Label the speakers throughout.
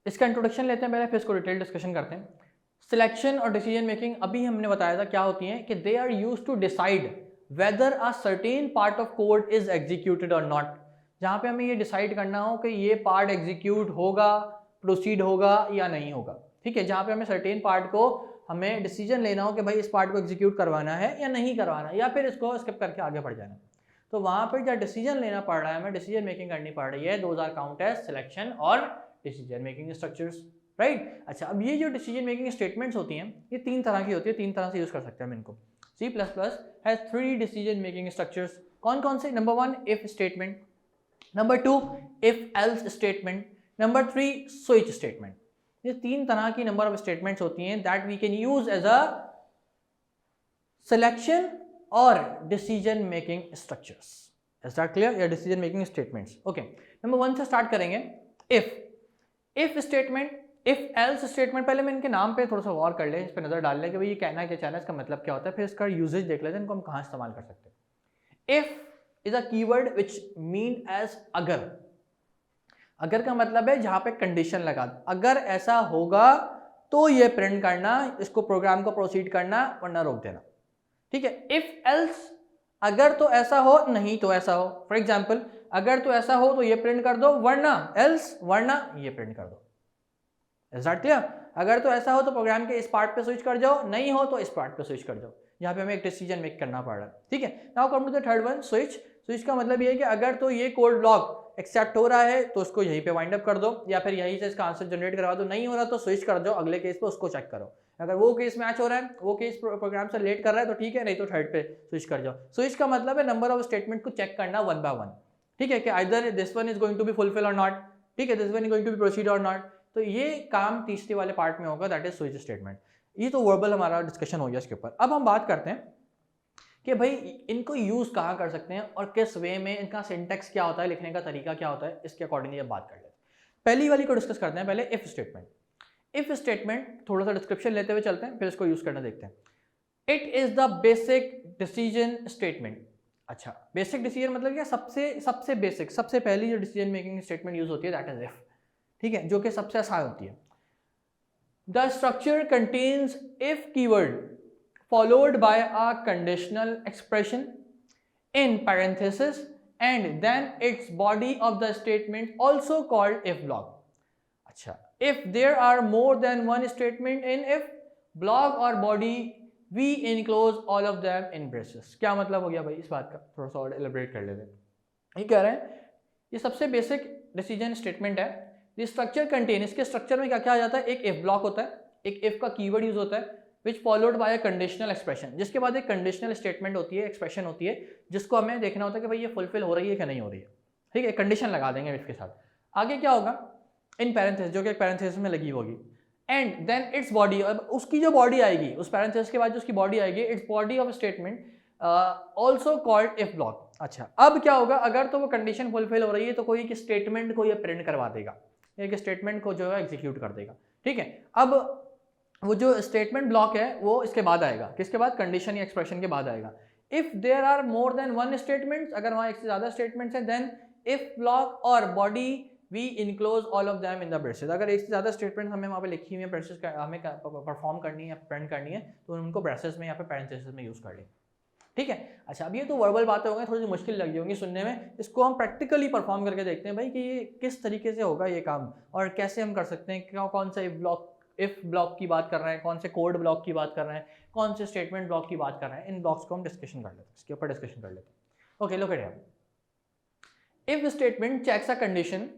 Speaker 1: इसका इंट्रोडक्शन लेते हैं पहले, फिर इसको डिटेल डिस्कशन करते हैं। सिलेक्शन और डिसीजन मेकिंग अभी हमने बताया था क्या होती है, कि they are used to decide whether a certain part of code is executed और नॉट। जहाँ पे हमें ये डिसाइड करना हो कि ये पार्ट एग्जीक्यूट होगा, प्रोसीड होगा या नहीं होगा। ठीक है, जहाँ पे हमें सर्टेन पार्ट को हमें डिसीजन लेना हो कि भाई इस पार्ट को एग्जीक्यूट करवाना है या नहीं करवाना, या फिर इसको स्किप करके आगे बढ़ जाना। तो वहाँ पर जब डिसीजन लेना पड़ रहा है, हमें डिसीजन मेकिंग करनी पड़ रही है, those are count as selection और डिसीजन मेकिंग स्ट्रक्चर्स, राइट। अच्छा, अब ये जो डिसीजन मेकिंग स्टेटमेंट्स होती हैं ये तीन तरह की होती है, तीन तरह से यूज कर सकते हैं हम इनको। C++ has 3 decision making structures. कौन कौन से? Number 1 if statement, number 2 if else statement, number 3 switch statement. ये तीन तरह की नंबर ऑफ स्टेटमेंट्स होती हैं that we can use as a selection और decision making structures. Is that clear? या decision making statements. Okay, number 1 से start करेंगे। If statement, if else statement. पहले मैं इनके नाम पे थोड़ा सा गौर कर ले, इस पर नजर डाल ले कि भाई ये कहना क्या चाह रहा है, इसका मतलब क्या होता है, फिर इसका यूजेज देख लेते हैं, इनको हम कहाँ इस्तेमाल कर सकते हैं। If is a keyword which mean as अगर। अगर का मतलब है जहां पे कंडीशन लगा दो, अगर ऐसा होगा तो ये प्रिंट करना, इसको प्रोग्राम को प्रोसीड करना, वरना रोक देना। ठीक है, इफ एल्स, अगर तो ऐसा हो, नहीं तो ऐसा हो। फॉर एग्जाम्पल, अगर तो ऐसा हो तो ये प्रिंट कर दो, वरना एल्स, वरना ये प्रिंट कर दो। Is that clear? अगर तो ऐसा हो तो प्रोग्राम के इस पार्ट पे स्विच कर जाओ, नहीं हो तो इस पार्ट पे स्विच कर जाओ। यहाँ पे हमें एक डिसीजन मेक करना पड़ रहा है। ठीक है, now come to the third one, switch. Switch का मतलब ये है कि अगर तो ये कोड ब्लॉक एक्सेप्ट हो रहा है तो उसको यहीं पे वाइंड अप कर दो, या फिर यहीं से इसका आंसर जनरेट करवा दो, नहीं हो रहा तो स्विच कर दो अगले केस पे, उसको चेक करो। अगर वो केस मैच हो रहा है, वो केस प्रोग्राम से लेट कर रहा है तो ठीक है, नहीं तो थर्ड पे स्विच कर जाओ। स्विच का मतलब है नंबर ऑफ स्टेटमेंट को चेक करना वन बाय वन। ठीक है, कि either this one is going to be fulfil और नॉट, ठीक है, this one is going to be proceed और नॉट। तो ये काम तीसरे वाले पार्ट में होगा, दैट इज स्विच स्टेटमेंट। ये तो वर्बल हमारा डिस्कशन हो गया इसके ऊपर। अब हम बात करते हैं कि भाई इनको यूज कहाँ कर सकते हैं और किस वे में, इनका सिंटेक्स क्या होता है, लिखने का तरीका क्या होता है, इसके अकॉर्डिंगली अब बात कर लेते हैं। पहली वाली को डिस्कस करते हैं पहले, इफ स्टेटमेंट। इफ स्टेटमेंट थोड़ा सा डिस्क्रिप्शन लेते हुए चलते हैं, फिर इसको यूज करना देखते हैं। It is the basic decision statement. अच्छा, बेसिक डिसीजन मतलब क्या? सबसे बेसिक, सबसे पहली जो डिसीजन मेकिंग स्टेटमेंट यूज होती है दैट इज इफ। ठीक है, जो कि सबसे आसान होती है। The structure contains if keyword followed by a conditional expression in parenthesis and then its body of the statement, also called if block. अच्छा, if there are more than one statement in if block or body, we enclose all of them in braces. क्या मतलब हो गया भाई इस बात का? थोड़ा सा और एलिब्रेट कर लेते हैं। ये कह रहे हैं ये सबसे बेसिक डिसीजन स्टेटमेंट है। द स्ट्रक्चर कंटेन, इसके स्ट्रक्चर में क्या क्या आ जाता है? एक इफ ब्लॉक होता है, एक इफ का कीवर्ड यूज होता है, which followed by a conditional expression, जिसके बाद एक कंडीशनल स्टेटमेंट होती है, एक्सप्रेशन होती है, जिसको हमें देखना होता है कि भाई ये फुलफिल हो रही है कि नहीं हो रही है। ठीक है, कंडीशन लगा देंगे इसके साथ। आगे क्या होगा? इन पैरेंथेसिस, जो कि एक पैरेंथेसिस में लगी होगी, एंड देन इट्स बॉडी, उसकी जो बॉडी आएगी, उस पैरेंथेसिस के बाद जो उसकी बॉडी आएगी, its body of statement also called if block. अच्छा, अब क्या होगा? अगर तो वो कंडीशन फुलफिल हो रही है तो कोई एक स्टेटमेंट को ये प्रिंट करवा देगा, एक स्टेटमेंट को जो है एग्जीक्यूट कर देगा। ठीक है, अब वो जो स्टेटमेंट ब्लॉक है वो इसके बाद आएगा, किसके बाद? कंडीशन या एक्सप्रेशन के बाद आएगा। If there are more than one statements, अगर वहां एक से ज्यादा स्टेटमेंट्स हैं, देन इफ ब्लॉक और body we enclose all of them in the braces. अगर एक से ज्यादा स्टेटमेंट हमें वहां पे लिखी हुई है, ब्रेसेस हमें परफॉर्म करनी है, प्रिंट करनी है, तो उनको ब्रेसेस में या फिर पैरेंथेसिस में यूज कर लें। ठीक है, अच्छा, अब ये तो वर्बल बातें हो गई, थोड़ी सी मुश्किल लगी होंगी सुनने में, इसको हम प्रैक्टिकली परफॉर्म करके देखते हैं भाई कि ये किस तरीके से होगा ये काम, और कैसे हम कर सकते हैं, क्या कौन सा इफ ब्लॉक की बात कर रहे हैं, कौन से कोड ब्लॉक की बात कर रहे हैं, कौन से स्टेटमेंट ब्लॉक की बात कर रहे हैं। इन ब्लॉक्स को हम डिस्कशन कर लेते हैं, इसके ऊपर डिस्कशन कर लेते हैं। Okay, look at here. If statement checks a condition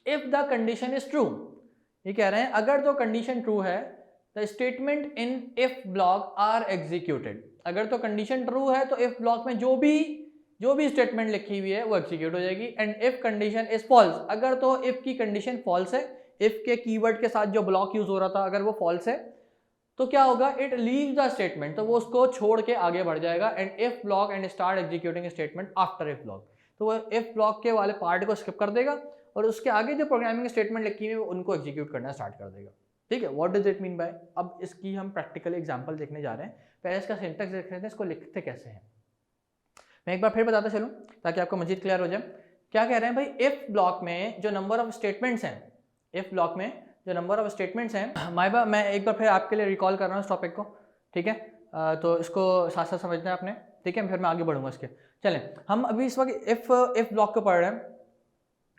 Speaker 1: if the condition is true. ये कह रहे हैं अगर तो कंडीशन ट्रू है, the statement in if block are executed. अगर तो कंडीशन ट्रू है तो इफ ब्लॉक में जो भी स्टेटमेंट लिखी हुई है वो एग्जीक्यूट हो जाएगी। And if condition is false, अगर तो इफ की कंडीशन फॉल्स है, इफ के कीवर्ड के साथ जो ब्लॉक यूज हो रहा था अगर वो फॉल्स है, तो क्या होगा? इट लीव द स्टेटमेंट, तो वो उसको छोड़ के आगे बढ़ जाएगा। And if block and start executing statement after if block, तो वो इफ ब्लॉक के वाले पार्ट को स्किप कर देगा और उसके आगे जो प्रोग्रामिंग स्टेटमेंट लिखी हुई है उनको एग्जीक्यूट करना स्टार्ट कर देगा। ठीक है, what does it mean by? अब इसकी हम प्रैक्टिकली एग्जांपल देखने जा रहे हैं। पहले इसका सिंटैक्स देख रहे थे, इसको लिखते कैसे हैं। मैं एक बार फिर बताता चलूं ताकि आपको मजीद क्लियर हो जाए। क्या कह रहे हैं भाई? इफ ब्लॉक में जो नंबर ऑफ स्टेटमेंट्स हैं, इफ ब्लॉक में जो नंबर ऑफ स्टेटमेंट्स हैं माइबा, मैं एक बार फिर आपके लिए रिकॉल कर रहा हूँ इस टॉपिक को, ठीक है। तो इसको साथ साथ समझना है आपने, ठीक है, फिर मैं आगे बढ़ूंगा इसके। चलें, हम अभी इस वक्त इफ ब्लॉक को पढ़ रहे हैं।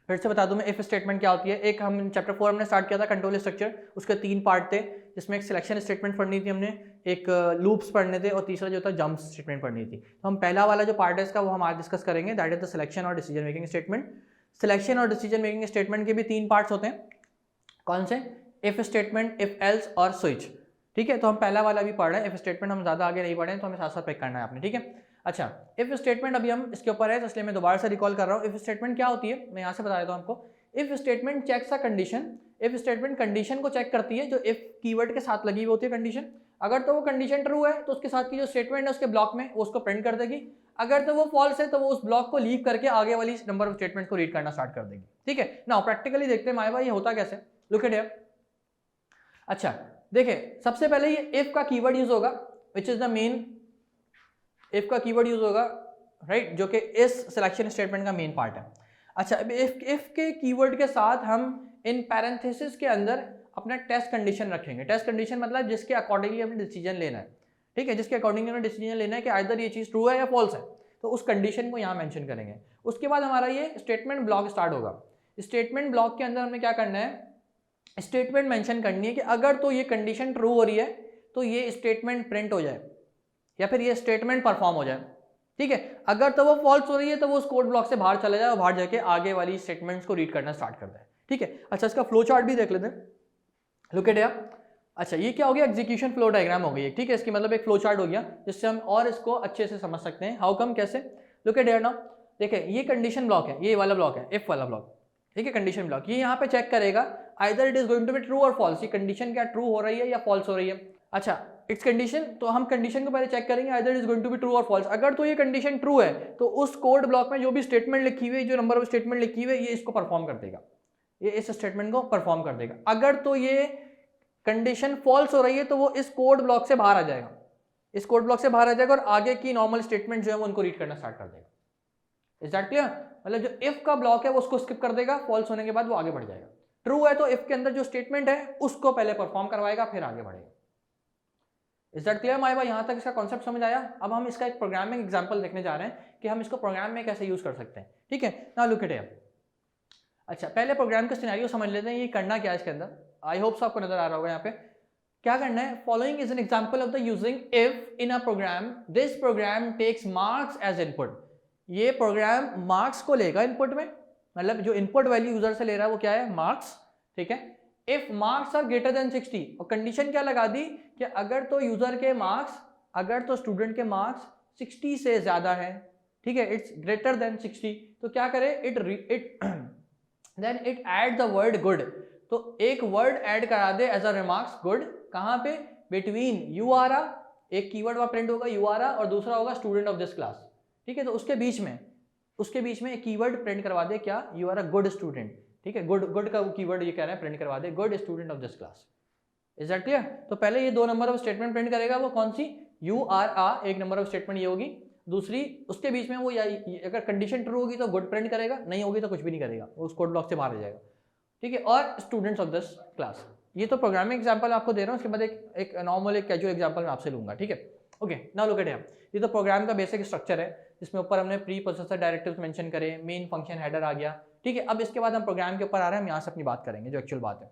Speaker 1: फिर से बता दूं मैं इफ स्टेटमेंट क्या होती है। एक हम चैप्टर 4 हमने स्टार्ट किया था कंट्रोल स्ट्रक्चर, उसके 3 पार्ट थे, जिसमें एक सिलेक्शन स्टेटमेंट पढ़नी थी हमने, एक लूप्स पढ़ने थे और तीसरा जो था जंप स्टेटमेंट पढ़नी थी। तो हम पहला वाला जो पार्ट है इसका वो हम आज डिस्कस करेंगे, दैट इज द सिलेक्शन और डिसीजन मेकिंग स्टेटमेंट। सिलेक्शन और डिसीजन मेकिंग स्टेटमेंट के भी 3 पार्ट्स होते हैं। कौन से? इफ स्टेटमेंट, इफ एल्स और स्विच, ठीक है। तो हम पहला वाला भी पढ़ रहे हैं, इफ स्टेटमेंट हम ज्यादा आगे नहीं पढ़े हैं तो हमें साथ साथ पिक करना है आपने, ठीक है। अच्छा, इफ स्टेटमेंट अभी हम इसके ऊपर है, तो इसलिए मैं दोबारा से रिकॉल कर रहा हूँ। इफ स्टेटमेंट क्या होती है मैं यहाँ से बता देता हूँ आपको। If statement checks a condition, if statement condition को चेक करती है जो इफ कीवर्ड के साथ लगी हुई होती है कंडीशन। अगर तो वो कंडीशन ट्रू है तो उसके साथ की जो स्टेटमेंट है उसके ब्लॉक में वो उसको प्रिंट कर देगी। अगर तो वो फॉल्स है तो वो उस ब्लॉक को लीव करके आगे वाली नंबर ऑफ स्टेटमेंट को रीड करना स्टार्ट कर देगी, ठीक है ना। प्रैक्टिकली देखते हैं माय भाई ये होता कैसे, लुक एट हियर। अच्छा देखिए, सबसे पहले ये इफ का कीवर्ड यूज होगा, which is the main, if का कीवर्ड यूज होगा, राइट, जो कि इस सिलेक्शन स्टेटमेंट का मेन पार्ट है। अच्छा, अब इफ के कीवर्ड के साथ हम इन पैरेंथेसिस के अंदर अपना टेस्ट कंडीशन रखेंगे। टेस्ट कंडीशन मतलब जिसके अकॉर्डिंगली हमने डिसीजन लेना है, ठीक है, जिसके अकॉर्डिंगली हमें डिसीजन लेना है कि आइदर ये चीज़ ट्रू है या फॉल्स है, तो उस कंडीशन को यहाँ मेंशन करेंगे। उसके बाद हमारा ये स्टेटमेंट ब्लॉक स्टार्ट होगा। स्टेटमेंट ब्लॉक के अंदर हमें क्या करना है, स्टेटमेंट मेंशन करनी है कि अगर तो ये कंडीशन ट्रू हो रही है तो ये स्टेटमेंट प्रिंट हो जाए या फिर ये स्टेटमेंट परफॉर्म हो जाए, ठीक है। अगर तो वो फॉल्स हो रही है तो वो उस कोड ब्लॉक से बाहर चला जाए और बाहर जाके आगे वाली स्टेटमेंट्स को रीड करना स्टार्ट कर दे, ठीक है। अच्छा, इसका फ्लो चार्ट भी देख लेते हैं, लुक एट हियर। अच्छा, ये क्या हो गया, एग्जीक्यूशन फ्लो डायग्राम हो गई, ठीक है। इसकी मतलब एक फ्लो चार्ट हो गया जिससे हम और इसको अच्छे से समझ सकते हैं। हाउ कम, कैसे, लुक एट हियर नाउ। देखिए, ये कंडीशन ब्लॉक है, ये वाला ब्लॉक है, इफ वाला ब्लॉक, ठीक है, कंडीशन ब्लॉक। ये यहाँ पे चेक करेगा either it is going to be true और फॉल्स, ये कंडीशन क्या ट्रू हो रही है या फॉल्स हो रही है। अच्छा, इट्स कंडीशन, तो हम कंडीशन को पहले चेक करेंगे either is going to be true और फॉल्स। अगर तो ये कंडीशन ट्रू है तो उस कोड ब्लॉक में जो भी स्टेटमेंट लिखी हुई है, जो नंबर ऑफ स्टेटमेंट लिखी हुई है, ये इसको परफॉर्म कर देगा, ये इस स्टेटमेंट को परफॉर्म कर देगा। अगर तो ये कंडीशन फॉल्स हो रही है तो वो इस कोड ब्लॉक से बाहर आ जाएगा, इस कोड ब्लॉक से बाहर आ जाएगा और आगे की नॉर्मल स्टेटमेंट जो है उनको रीड करना स्टार्ट कर देगा। Is that clear? मतलब जो इफ का ब्लॉक है वो उसको स्किप कर देगा, फॉल्स होने के बाद वो आगे बढ़ जाएगा। ट्रू है तो इफ के अंदर जो स्टेटमेंट है उसको पहले परफॉर्म करवाएगा फिर आगे बढ़ेगा। इज दैट क्लियर माय भाई? यहां तक इसका कॉन्सेप्ट समझ आया? अब हम इसका एक प्रोग्रामिंग एग्जांपल देखने जा रहे हैं कि हम इसको प्रोग्राम में कैसे यूज कर सकते हैं, ठीक है। Now look at here. अच्छा, पहले प्रोग्राम का सिनेरियो समझ लेते हैं, ये करना क्या है इसके अंदर। आई होप आपको नजर आ रहा होगा यहाँ पे क्या करना है। Following is an example of the using if in a program, this program takes marks as input. ये प्रोग्राम मार्क्स को लेगा इनपुट में, मतलब जो इनपुट वैल्यू यूजर से ले रहा है वो क्या है, मार्क्स, ठीक है। If marks are greater than 60, और कंडीशन क्या लगा दी कि अगर तो यूजर के मार्क्स, अगर तो स्टूडेंट के मार्क्स 60 से ज्यादा है, ठीक है, इट्स ग्रेटर देन 60, तो क्या करे, it then it add the word good. तो एक वर्ड ऐड करा दे एज अ रिमार्क्स गुड, कहां पे, बिटवीन यू आर आ, एक कीवर्ड वहां प्रिंट होगा यू आर आ और दूसरा होगा स्टूडेंट ऑफ दिस क्लास, ठीक है। तो उसके बीच में एक कीवर्ड प्रिंट करवा दे, क्या, you are a good student, ठीक है। गुड का कीवर्ड ये कह रहा है प्रिंट करवा दे, good student of this class. Is that clear? तो पहले ये 2 नंबर ऑफ स्टेटमेंट प्रिंट करेगा, वो कौन सी, यू आर आ, एक नंबर ऑफ स्टेटमेंट ये होगी, दूसरी उसके बीच में वो या अगर कंडीशन ट्रू होगी तो गुड प्रिंट करेगा, नहीं होगी तो कुछ भी नहीं करेगा, वो उस कोड ब्लॉक से बाहर आ जाएगा, ठीक है। और स्टूडेंट्स ऑफ दिस क्लास। ये तो प्रोग्रामिंग एग्जांपल आपको दे रहा हूँ, उसके बाद एक नॉर्मल एक कैजुअल एग्जांपल मैं आपसे लूंगा, ठीक है। Okay, now look at here. ये तो प्रोग्राम का बेसिक स्ट्रक्चर है जिसमें ऊपर हमने प्री प्रोसेसर डायरेक्टिव्स मेंशन करे, मेन फंक्शन हेडर आ गया, ठीक है। अब इसके बाद हम प्रोग्राम के ऊपर आ रहे हैं, हम यहाँ से अपनी बात करेंगे जो एक्चुअल बात है,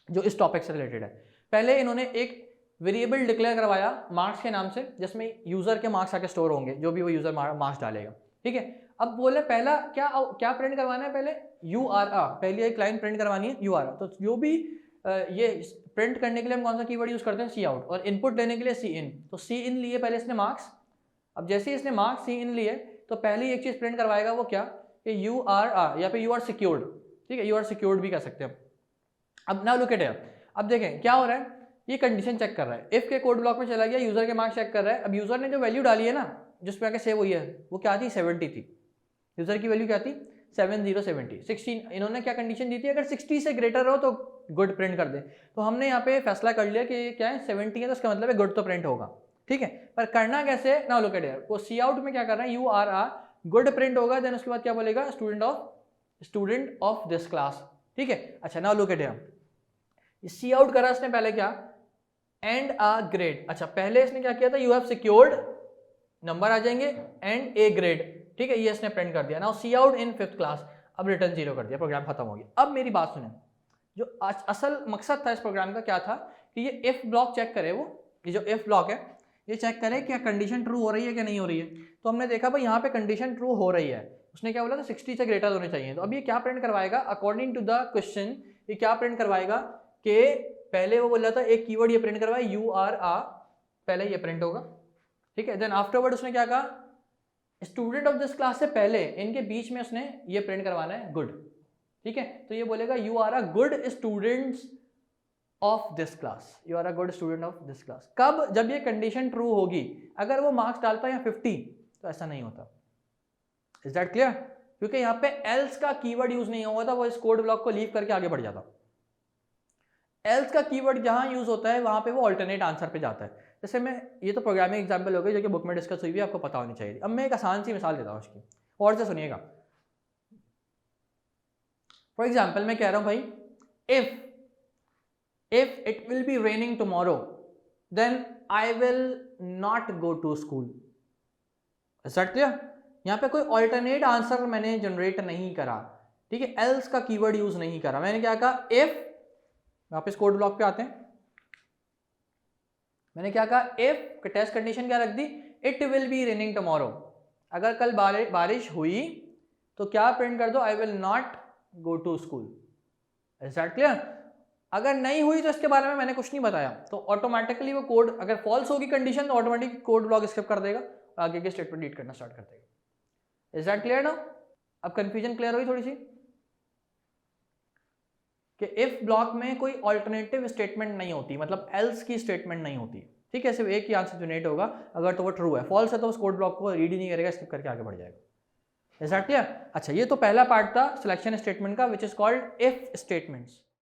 Speaker 1: जो इस टॉपिक से रिलेटेड है। पहले इन्होंने एक वेरिएबल डिक्लेयर करवाया मार्क्स के नाम से, जिसमें यूजर के मार्क्स आके स्टोर होंगे, जो भी वो यूजर मार्क्स डालेगा, ठीक है। अब बोले पहला क्या प्रिंट करवाना है, पहले यू आर आ, पहले एक लाइन प्रिंट करवानी है यू आर आ। तो जो भी ये प्रिंट करने के लिए हम कौन सा कीवर्ड यूज करते हैं, सी आउट, और इनपुट लेने के लिए सी इन। तो सी इन लिए पहले इसने मार्क्स, अब जैसे ही इसने मार्क्स सी इन लिए तो पहली एक चीज प्रिंट करवाएगा, वो क्या, कि यू आर आ, या फिर यू आर सिक्योर्ड, ठीक है, यू आर सिक्योर्ड भी कह सकते हैं। अब नाउ लुक एट हियर, अब देखें क्या हो रहा है, ये कंडीशन चेक कर रहा है, इफ के कोड ब्लॉक में चला गया, यूजर के मार्क्स चेक कर रहा है। अब यूजर ने जो वैल्यू डाली है ना, जिस पे आके सेव हुई है, वो क्या थी, 70 थी। यूजर की वैल्यू क्या थी, 7070 16। इन्होंने क्या कंडीशन दी थी, अगर 60 से ग्रेटर हो तो गुड प्रिंट कर दे। तो हमने यहाँ पे फैसला कर लिया कि क्या है, 70 है तो उसका मतलब है गुड तो प्रिंट होगा, ठीक है। पर करना कैसे, नाउ लुक एट हियर। वो सी आउट में क्या कर रहा है, you are ah, good print होगा, देन उसके बाद क्या बोलेगा, स्टूडेंट ऑफ दिस क्लास, ठीक है। अच्छा, now look at here, see out करा इसने पहले क्या, एंड अ ग्रेड। अच्छा पहले इसने क्या किया था, यू हैव सिक्योर्ड, नंबर आ जाएंगे, एंड ए ग्रेड, ठीक है, ये इसने प्रिंट कर दिया। Now see out in 5th class, अब रिटर्न 0 कर दिया, प्रोग्राम खत्म हो गया। अब मेरी बात सुने, जो असल मकसद था इस प्रोग्राम का क्या था कि ये इफ ब्लॉक चेक करे, वो ये जो इफ ब्लॉक है ये चेक करे क्या कंडीशन ट्रू हो रही है कि नहीं हो रही है। तो हमने देखा भाई यहाँ पे कंडीशन ट्रू हो रही है, उसने क्या बोला था 60 से ग्रेटर होने चाहिए। तो अब ये क्या प्रिंट करवाएगा, अकॉर्डिंग टू द क्वेश्चन ये क्या प्रिंट करवाएगा कि पहले वो बोल रहा था एक कीवर्ड ये प्रिंट करवाए यू आर आ, पहले ये प्रिंट होगा, ठीक है। देन आफ्टरवर्ड उसने क्या कहा, स्टूडेंट ऑफ दिस क्लास से पहले इनके बीच में उसने ये प्रिंट करवाना है गुड, ठीक है। तो ये बोलेगा you are a good students of this class, you are a good student of this class. कब, जब ये कंडीशन ट्रू होगी। अगर वो मार्क्स डालता है 50 तो ऐसा नहीं होता। Is that clear? क्योंकि यहाँ पे एल्स का कीवर्ड यूज नहीं हुआ था, वो इस कोड ब्लॉक को लीव करके आगे बढ़ जाता। एल्स का कीवर्ड जहां यूज होता है वहां पे वो ऑल्टरनेट आंसर पे जाता है। जैसे मैं, ये तो प्रोग्रामिंग एग्जांपल हो गई जो कि बुक में डिस्कस हुई भी, आपको पता होनी चाहिए। अब मैं एक आसान सी मिसाल देता हूँ उसकी, और से सुनिएगा। फॉर एग्जाम्पल मैं कह रहा हूं भाई if it will be raining tomorrow then I will not go to school. Is that clear? यहाँ पे कोई ऑल्टरनेट आंसर मैंने जनरेट नहीं करा, ठीक है, एल्स का कीवर्ड यूज नहीं करा। मैंने क्या कहा, इफ, वापस कोड ब्लॉक पे आते हैं, मैंने क्या कहा, इफ टेस्ट कंडीशन क्या रख दी, it will be raining tomorrow. अगर कल बारिश हुई तो क्या प्रिंट कर दो, I will not go to school. Is that clear? अगर नहीं हुई तो इसके बारे में मैंने कुछ नहीं बताया, तो ऑटोमेटिकली वो कोड, अगर फॉल्स होगी कंडीशन तो ऑटोमेटिक कोड ब्लॉक स्किप कर देगा और आगे के स्टेटमेंट रीड करना स्टार्ट कर देगा। Is that clear now? अब कंफ्यूजन क्लियर हुई थोड़ी सी कि इफ ब्लॉक में कोई ऑल्टरनेटिव स्टेटमेंट नहीं होती, मतलब एल्स की स्टेटमेंट नहीं होती, ठीक है, सिर्फ एक ही आंसर जनरेट होगा। अगर तो वो ट्रू है, फॉल्स है तो उस कोड ब्लॉक को रीड ही नहीं करेगा, स्किप करके आगे बढ़ जाएगा। Is that clear? अच्छा, ये तो पहला पार्ट था सिलेक्शन स्टेटमेंट का, which is called if statements.